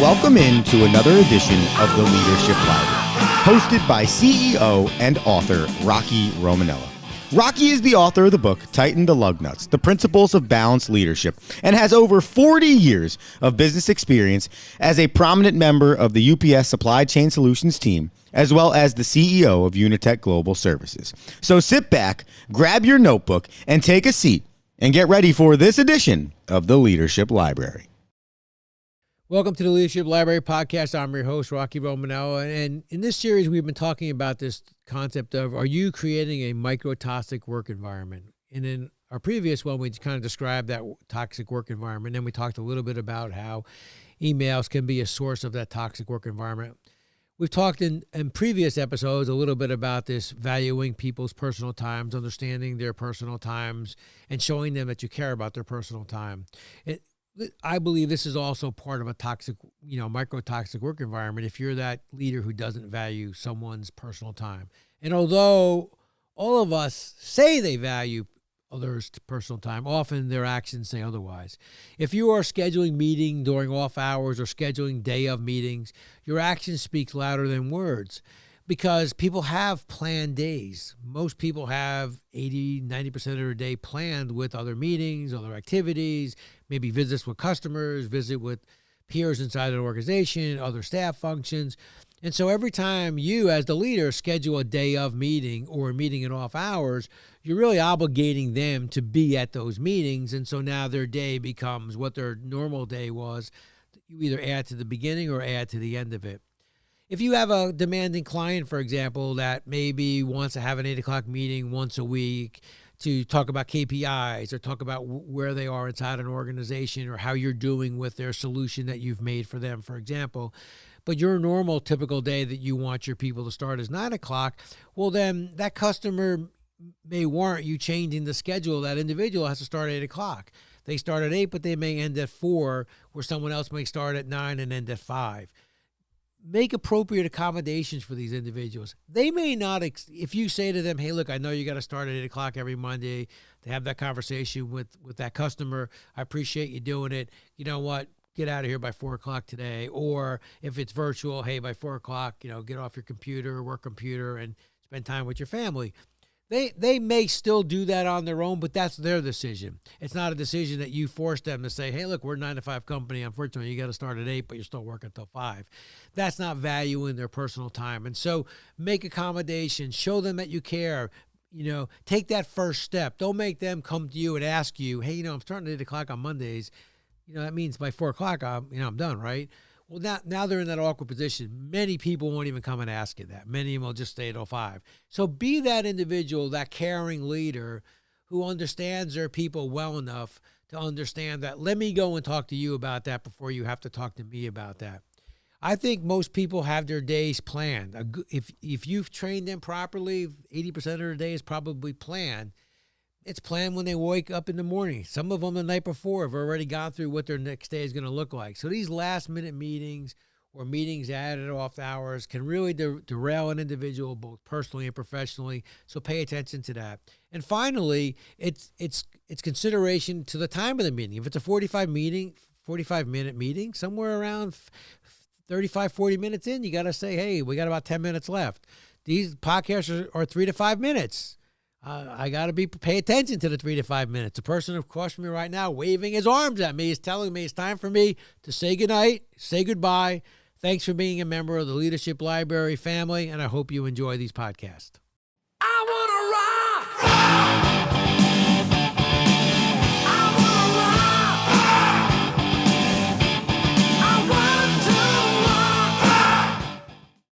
Welcome into another edition of the Leadership Library, hosted by CEO and author Rocky Romanella. Rocky is the author of the book, Tighten the Lug Nuts, The Principles of Balanced Leadership, and has over 40 years of business experience as a prominent member of the UPS Supply Chain Solutions team, as well as the CEO of Unitech Global Services. So sit back, grab your notebook, and take a seat, and get ready for this edition of the Leadership Library. Welcome to the Leadership Library podcast. I'm your host, Rocky Romanella. And in this series, we've been talking about this concept of, are you creating a micro-toxic work environment? And in our previous one, we kind of described that toxic work environment. Then we talked a little bit about how emails can be a source of that toxic work environment. We've talked in previous episodes a little bit about this, valuing people's personal times, understanding their personal times, and showing them that you care about their personal time. I believe this is also part of a toxic, micro-toxic work environment if you're that leader who doesn't value someone's personal time. And although all of us say they value others' personal time, often their actions say otherwise. If you are scheduling meeting during off hours or scheduling day of meetings, your actions speak louder than words. Because people have planned days. Most people have 80, 90% of their day planned with other meetings, other activities, maybe visits with customers, visit with peers inside an organization, other staff functions. And so every time you, as the leader, schedule a day of meeting or a meeting in off hours, you're really obligating them to be at those meetings. And so now their day becomes what their normal day was. You either add to the beginning or add to the end of it. If you have a demanding client, for example, that maybe wants to have an 8 o'clock meeting once a week to talk about KPIs or talk about where they are inside an organization or how you're doing with their solution that you've made for them, for example, but your normal typical day that you want your people to start is 9 o'clock, well, then that customer may warrant you changing the schedule. That individual has to start at 8 o'clock. They start at 8, but they may end at 4, where someone else may start at 9 and end at 5. Make appropriate accommodations for these individuals. They may not, if you say to them, hey, look, I know you got to start at 8 o'clock every Monday to have that conversation with that customer. I appreciate you doing it. You know what? Get out of here by 4 o'clock today. Or if it's virtual, hey, by 4 o'clock, get off your computer, work computer, and spend time with your family. They may still do that on their own, but that's their decision. It's not a decision that you force them to say, hey, look, we're a 9-to-5 company. Unfortunately, you got to start at 8, but you're still working until 5. That's not valuing their personal time. And so make accommodations. Show them that you care. Take that first step. Don't make them come to you and ask you, hey, I'm starting at 8 o'clock on Mondays. That means by 4 o'clock, I'm done, right? Well, now they're in that awkward position. Many people won't even come and ask you that. Many of them will just stay at 5. So be that individual, that caring leader who understands their people well enough to understand that, let me go and talk to you about that before you have to talk to me about that. I think most people have their days planned. If you've trained them properly, 80% of their day is probably planned. It's planned when they wake up in the morning. Some of them the night before have already gone through what their next day is going to look like. So these last-minute meetings or meetings added off hours can really derail an individual both personally and professionally. So pay attention to that. And finally, it's consideration to the time of the meeting. If it's a 45-minute meeting, somewhere around 35, 40 minutes in, you got to say, hey, we got about 10 minutes left. These podcasts are 3 to 5 minutes. I got to pay attention to the 3 to 5 minutes. The person across from me right now waving his arms at me is telling me it's time for me to say goodnight, say goodbye. Thanks for being a member of the Leadership Library family, and I hope you enjoy these podcasts. I want to rock!